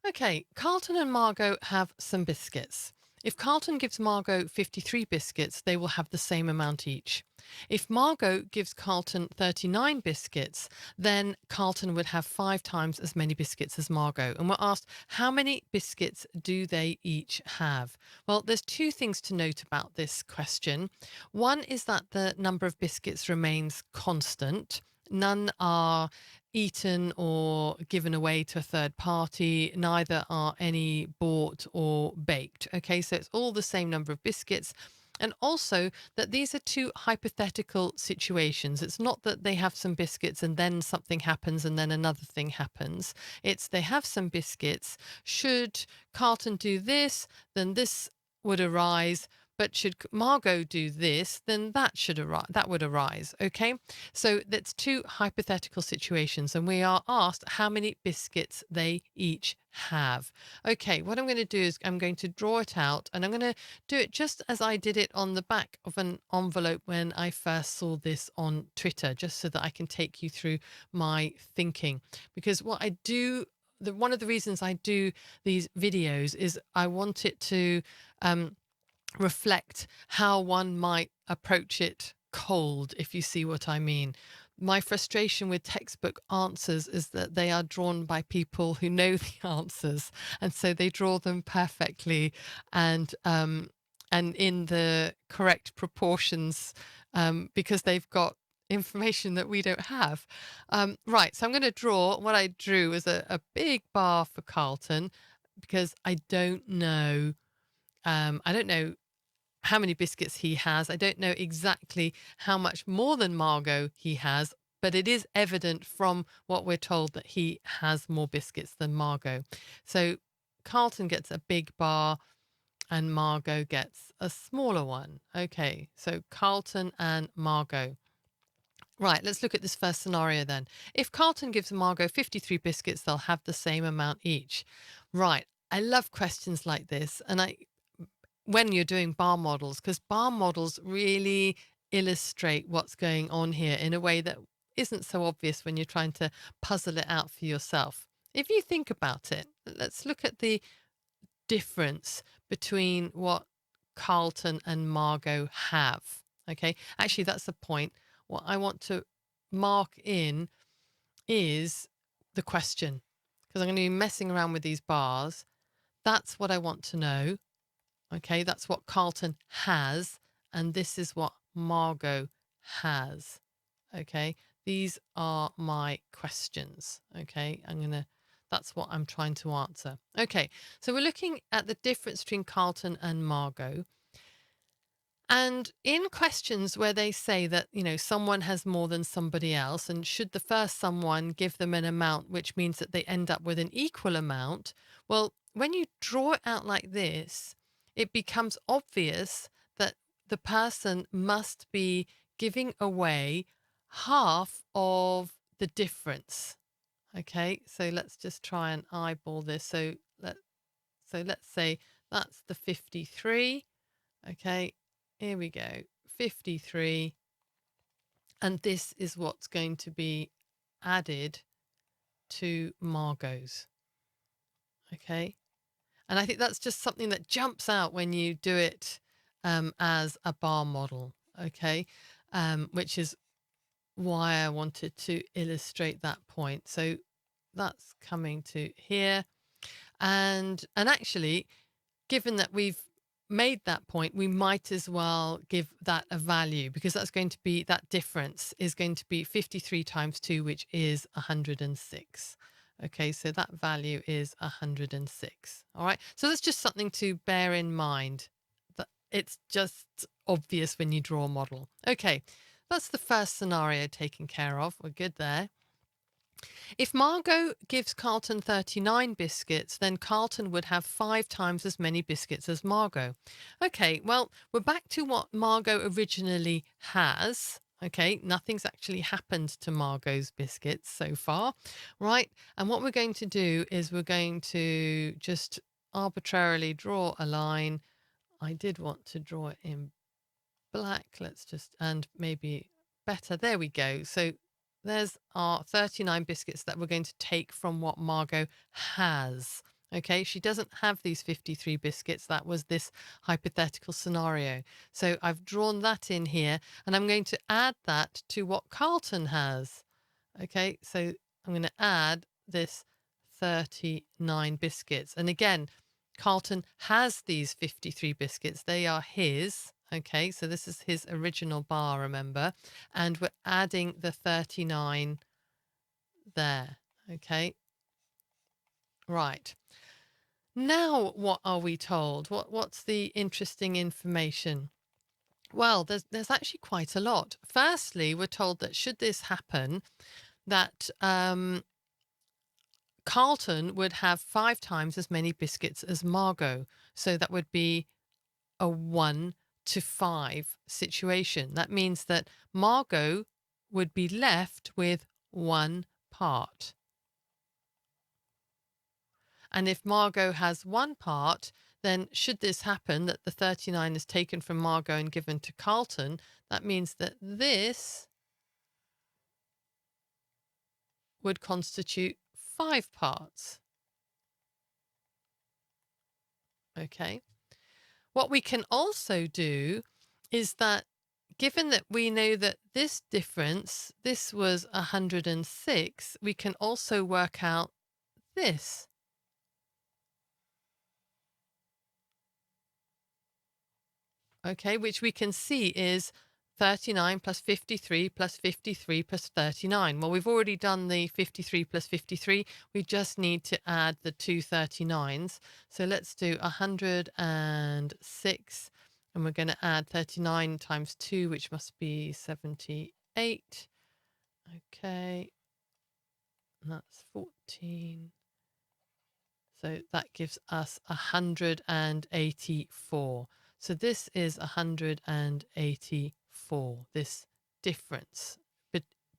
Okay, Carlton and Margot have some biscuits. If Carlton gives Margot 53 biscuits, they will have the same amount each. If Margot gives Carlton 39 biscuits, then Carlton would have 5 times as many biscuits as Margot. And we're asked, how many biscuits do they each have? Well, there's two things to note about this question. One is that the number of biscuits remains constant. None are eaten or given away to a third party. Neither are any bought or baked. Okay, so it's all the same number of biscuits. And also that these are two hypothetical situations. It's not that they have some biscuits and then something happens and then another thing happens. It's they have some biscuits. Should Carlton do this, then this would arise. But should Margot do this, then that would arise. Okay, so that's two hypothetical situations, and we are asked how many biscuits they each have. Okay, what I'm going to do is I'm going to draw it out, and I'm going to do it just as I did it on the back of an envelope when I first saw this on Twitter, just so that I can take you through my thinking. Because what I do, one of the reasons I do these videos is I want it to reflect how one might approach it cold, if you see what I mean. My frustration with textbook answers is that they are drawn by people who know the answers, and so they draw them perfectly and in the correct proportions, because they've got information that we don't have. Right, so I'm going to draw. What I drew is a big bar for Carlton because I don't know. I don't know how many biscuits he has. I don't know exactly how much more than Margot he has, but it is evident from what we're told that he has more biscuits than Margot. So Carlton gets a big bar and Margot gets a smaller one. Okay, so Carlton and Margot. Right, let's look at this first scenario then. If Carlton gives Margot 53 biscuits, they'll have the same amount each. Right, I love questions like this. And when you're doing bar models, because bar models really illustrate what's going on here in a way that isn't so obvious when you're trying to puzzle it out for yourself. If you think about it, let's look at the difference between what Carlton and Margot have. Okay, actually, that's the point. What I want to mark in is the question, because I'm going to be messing around with these bars. That's what I want to know. Okay, that's what Carlton has, and this is what Margot has. Okay, these are my questions. Okay, that's what I'm trying to answer. Okay, so we're looking at the difference between Carlton and Margot. And in questions where they say that, someone has more than somebody else, and should the first someone give them an amount, which means that they end up with an equal amount, well, when you draw it out like this, it becomes obvious that the person must be giving away half of the difference. Okay, so let's just try and eyeball this. So let's say that's the 53. Okay, here we go, 53. And this is what's going to be added to Margot's. Okay. And I think that's just something that jumps out when you do it as a bar model. Okay. Which is why I wanted to illustrate that point. So that's coming to here. And actually, given that we've made that point, we might as well give that a value, because that difference is going to be 53 times 2, which is 106. Okay, so that value is 106. All right, so that's just something to bear in mind, that it's just obvious when you draw a model. Okay, that's the first scenario taken care of. We're good there. If Margot gives Carlton 39 biscuits, then Carlton would have 5 times as many biscuits as Margot. Okay, well, we're back to what Margot originally has. Okay, nothing's actually happened to Margot's biscuits so far, right? And what we're going to do is we're going to just arbitrarily draw a line. I did want to draw it in black. And maybe better. There we go. So there's our 39 biscuits that we're going to take from what Margot has. Okay, she doesn't have these 53 biscuits. That was this hypothetical scenario. So I've drawn that in here, and I'm going to add that to what Carlton has. Okay, so I'm going to add this 39 biscuits. And again, Carlton has these 53 biscuits. They are his. Okay, so this is his original bar, remember? And we're adding the 39 there. Okay, right. Now, what are we told? What's the interesting information? Well, there's actually quite a lot. Firstly, we're told that should this happen, that Carlton would have 5 times as many biscuits as Margot. So that would be a 1-to-5 situation. That means that Margot would be left with 1 part. And if Margot has 1 part, then should this happen, that the 39 is taken from Margot and given to Carlton, that means that this would constitute 5 parts. Okay. What we can also do is that, given that we know that this difference, this was 106, we can also work out this. Okay, which we can see is 39 plus 53 plus 53 plus 39. Well, we've already done the 53 plus 53. We just need to add the two 39s. So let's do 106, and we're going to add 39 times 2, which must be 78. Okay, and that's 14. So that gives us 184. So this is 184, this difference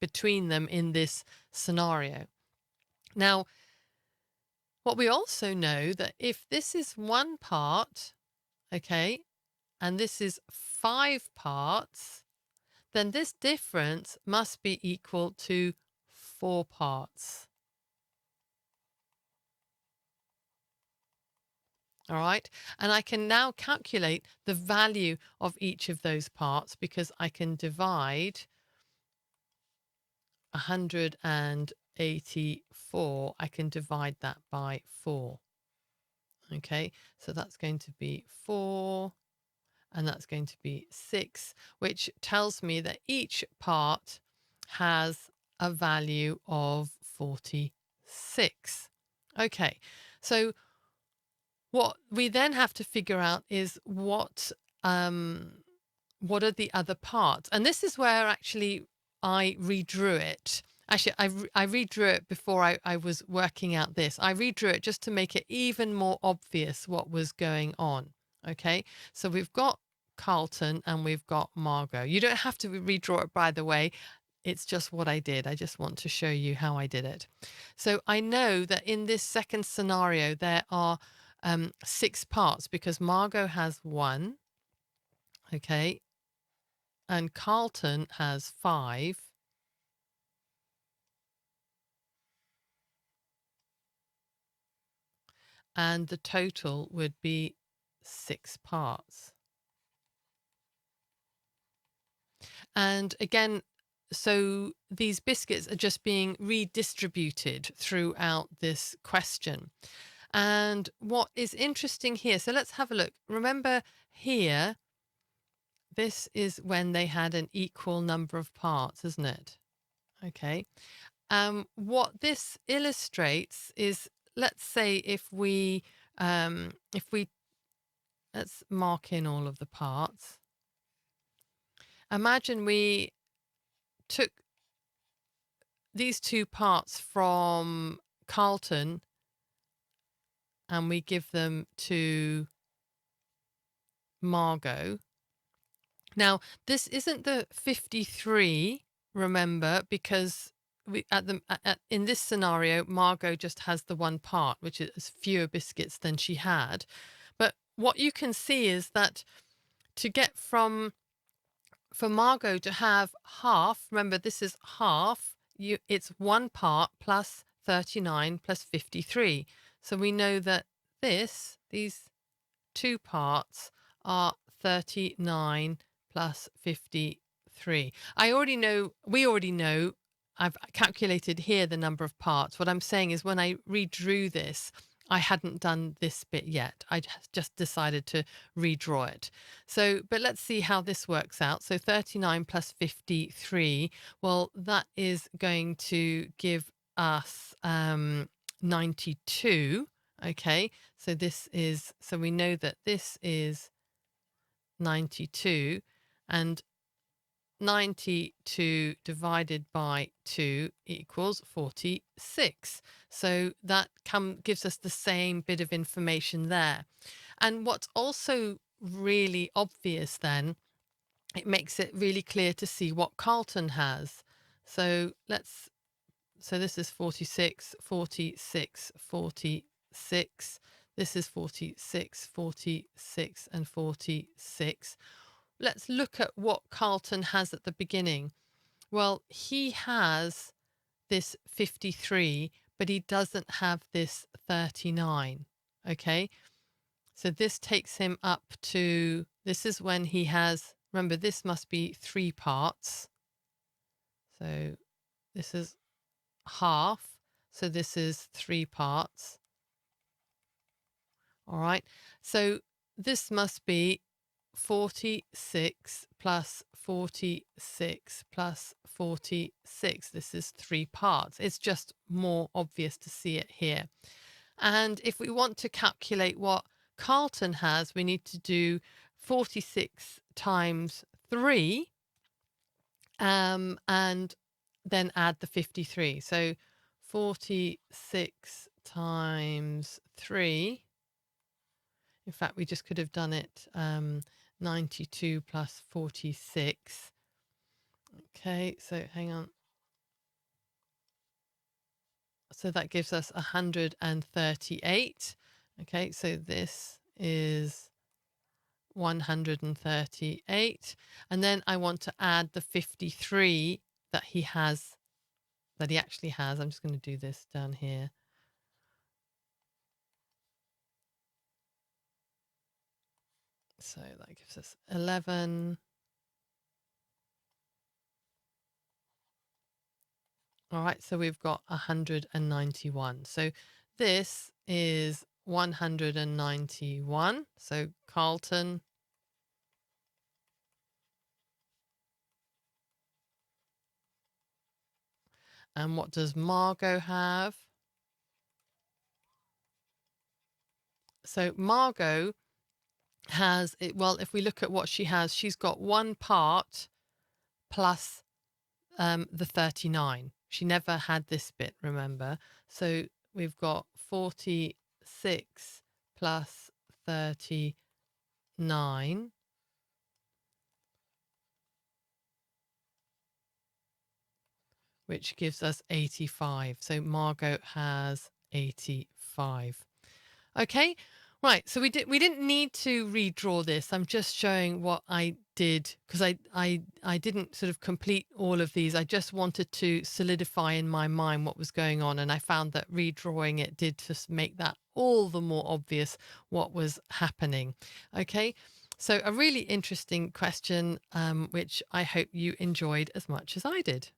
between them in this scenario. Now, what we also know, that if this is 1 part, okay, and this is 5 parts, then this difference must be equal to 4 parts. All right. And I can now calculate the value of each of those parts, because I can divide 184. I can divide that by 4. Okay. So that's going to be 4, and that's going to be 6, which tells me that each part has a value of 46. Okay. So what we then have to figure out is what are the other parts? And this is where actually I redrew it. Actually, I redrew it before I was working out this. I redrew it just to make it even more obvious what was going on. Okay, so we've got Carlton and we've got Margot. You don't have to redraw it, by the way. It's just what I did. I just want to show you how I did it. So I know that in this second scenario, there are 6 parts, because Margot has 1, okay, and Carlton has 5, and the total would be 6 parts. And again, so these biscuits are just being redistributed throughout this question. And what is interesting here, so let's have a look. Remember here, this is when they had an equal number of parts, isn't it? Okay. What this illustrates is, let's say let's mark in all of the parts. Imagine we took these 2 parts from Carlton and we give them to Margot. Now, this isn't the 53, remember, because in this scenario, Margot just has the 1 part, which is fewer biscuits than she had. But what you can see is that to get for Margot to have half, remember this is half, it's 1 part plus 39 plus 53. So we know that these two parts are 39 plus 53. We already know, I've calculated here the number of parts. What I'm saying is when I redrew this, I hadn't done this bit yet. I just decided to redraw it. So, but let's see how this works out. So 39 plus 53, well, that is going to give us 92. Okay, so so we know that this is 92, and 92 divided by 2 equals 46. So that gives us the same bit of information there. And what's also really obvious then, it makes it really clear to see what Carlton has. So so this is 46, 46, 46. This is 46, 46, and 46. Let's look at what Carlton has at the beginning. Well, he has this 53, but he doesn't have this 39. Okay, so this takes him up to, this is when he has, remember, this must be 3 parts. So this is half. So this is 3 parts. All right. So this must be 46 plus 46 plus 46. This is 3 parts. It's just more obvious to see it here. And if we want to calculate what Carlton has, we need to do 46 times 3 and then add the 53. So 46 times 3. In fact, we just could have done it 92 plus 46. Okay, so hang on. So that gives us 138. Okay, so this is 138. And then I want to add the 53 that he actually has. I'm just going to do this down here. So that gives us 11. All right, so we've got 191. So this is 191. So Carlton. And what does Margot have? So Margot has, well, if we look at what she has, she's got 1 part plus the 39. She never had this bit, remember? So we've got 46 plus 39, which gives us 85. So Margot has 85. Okay, right. So we didn't need to redraw this. I'm just showing what I did because I didn't sort of complete all of these. I just wanted to solidify in my mind what was going on, and I found that redrawing it did just make that all the more obvious what was happening. Okay, so a really interesting question, which I hope you enjoyed as much as I did.